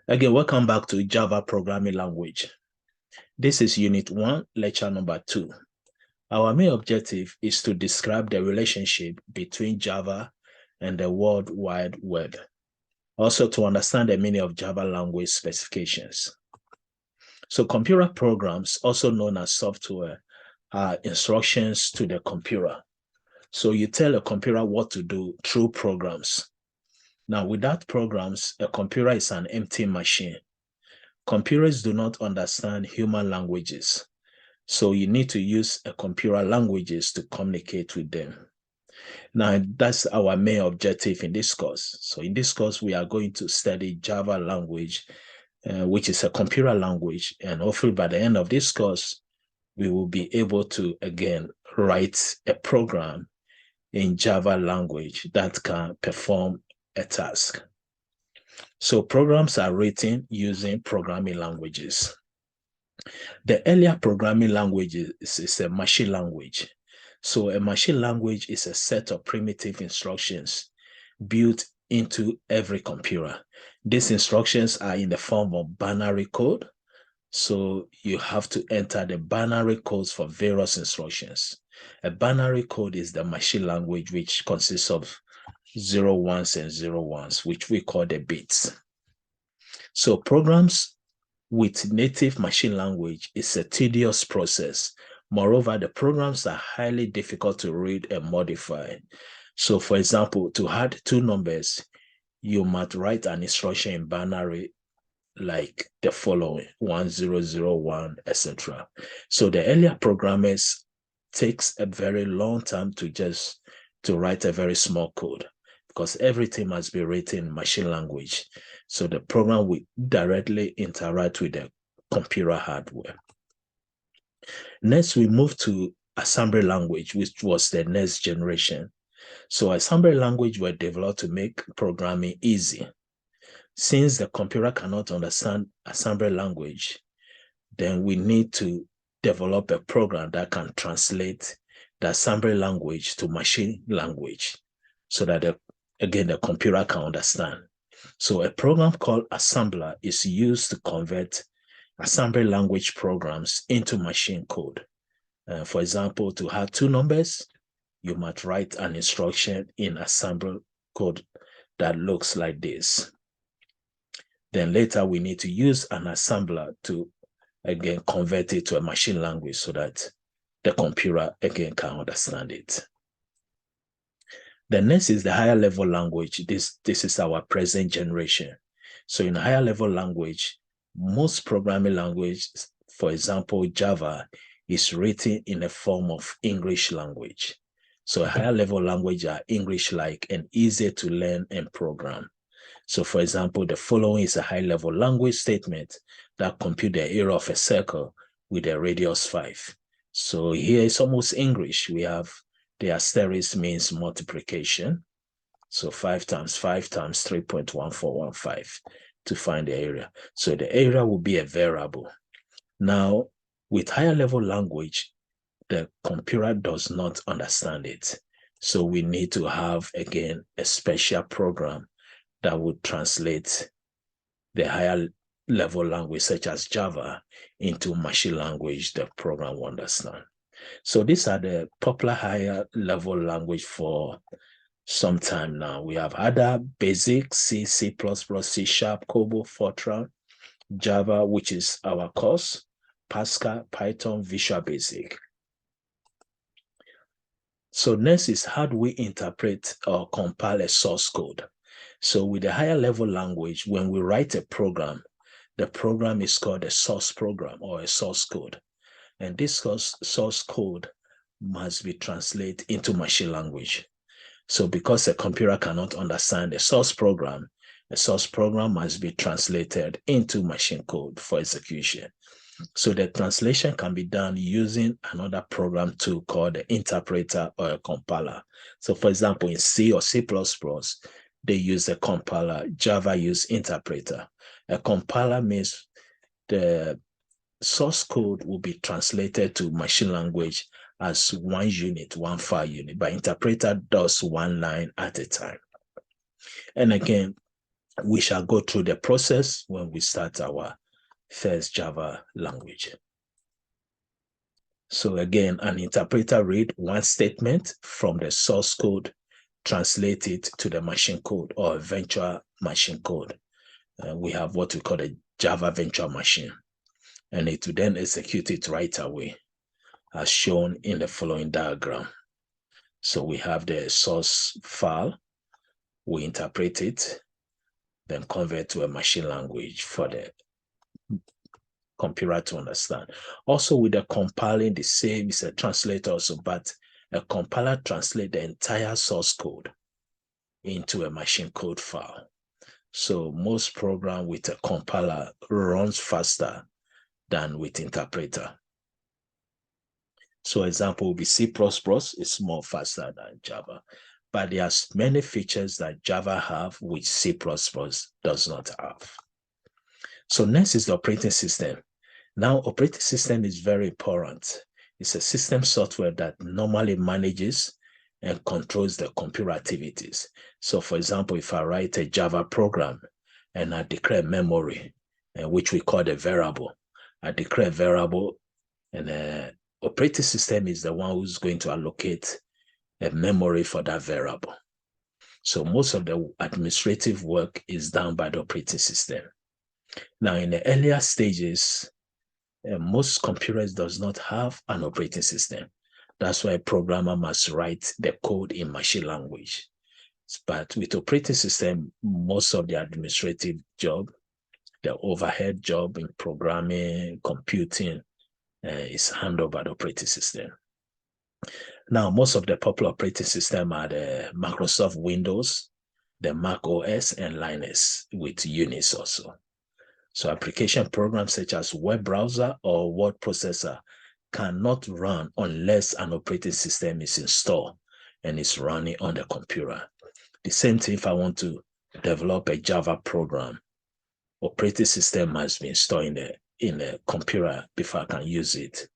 Again, welcome back to Java Programming Language. This is Unit 1, Lecture number 2. Our main objective is to describe the relationship between Java and the World Wide Web. Also to understand the meaning of Java language specifications. So computer programs, also known as software, are instructions to the computer. So you tell a computer what to do through programs. Now, without programs, a computer is an empty machine. Computers do not understand human languages, so you need to use a computer languages to communicate with them. Now, that's our main objective in this course. So in this course, we are going to study Java language, which is a computer language. And hopefully by the end of this course, we will be able to, again, write a program in Java language that can perform a task. So programs are written using programming languages. The earlier programming language is a machine language. So a machine language is a set of primitive instructions built into every computer. These instructions are in the form of binary code. So you have to enter the binary codes for various instructions. A binary code is the machine language, which consists of 0s and 0s, which we call the bits. So programs with native machine language is a tedious process. Moreover, the programs are highly difficult to read and modify. So for example, to add two numbers, you might write an instruction in binary like the following, 1001, etc. So the earlier programmers takes a very long time to write a very small code, because everything must be written in machine language. So the program will directly interact with the computer hardware. Next, we move to assembly language, which was the next generation. So assembly language were developed to make programming easy. Since the computer cannot understand assembly language, then we need to develop a program that can translate the assembly language to machine language so that, again, the computer can understand. So a program called assembler is used to convert assembly language programs into machine code. For example, to add two numbers, you might write an instruction in assembly code that looks like this. Then later we need to use an assembler to, again, convert it to a machine language so that the computer, again, can understand it. The next is the higher level language. This is our present generation. So in higher level language, most programming languages, for example, Java, is written in a form of English language. So higher level language are English-like and easier to learn and program. So for example, the following is a high level language statement that compute the area of a circle with a radius 5. So here it's almost English. We have the asterisk means multiplication. So 5 times 5 times 3.1415 to find the area. So the area will be a variable. Now, with higher level language, the computer does not understand it. So we need to have, again, a special program that would translate the higher level language, such as Java, into machine language the program will understand. So these are the popular higher level language for some time now. We have other basic, C, C++, C#, COBOL, Fortran, Java, which is our course, Pascal, Python, Visual Basic. So next is how do we interpret or compile a source code? So with a higher level language, when we write a program, the program is called a source program or a source code. And this source code must be translated into machine language. So because a computer cannot understand a source program must be translated into machine code for execution. So the translation can be done using another program tool called the interpreter or a compiler. So for example, in C or C++, they use a compiler. Java use interpreter. A compiler means the source code will be translated to machine language as one unit, one file unit, but interpreter does one line at a time. And again, we shall go through the process when we start our first Java language. So again, an interpreter read one statement from the source code, translate it to the machine code or virtual machine code. We have what we call a Java virtual machine, and it will then execute it right away, as shown in the following diagram. So we have the source file, we interpret it, then convert to a machine language for the computer to understand. Also with the compiling, the same is a translator also, but a compiler translates the entire source code into a machine code file. So most program with a compiler runs faster than with interpreter. So example will be C++, is more faster than Java, but there's many features that Java have which C++ does not have. So next is the operating system. Now, operating system is very important. It's a system software that normally manages and controls the computer activities. So for example, if I write a Java program and I declare memory, which we call the variable, I declare variable, and the operating system is the one who's going to allocate a memory for that variable. So most of the administrative work is done by the operating system. Now, in the earlier stages, most computers does not have an operating system. That's why a programmer must write the code in machine language. But with operating system, most of the administrative job, the overhead job in programming, computing, is handled by the operating system. Now, most of the popular operating system are the Microsoft Windows, the Mac OS, and Linux with Unix also. So application programs such as web browser or word processor cannot run unless an operating system is installed and is running on the computer. The same thing if I want to develop a Java program, operating system must be installed in the computer before I can use it.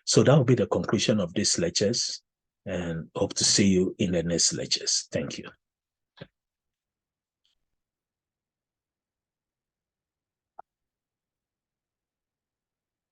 So that will be the conclusion of these lectures, and hope to see you in the next lectures. Thank you.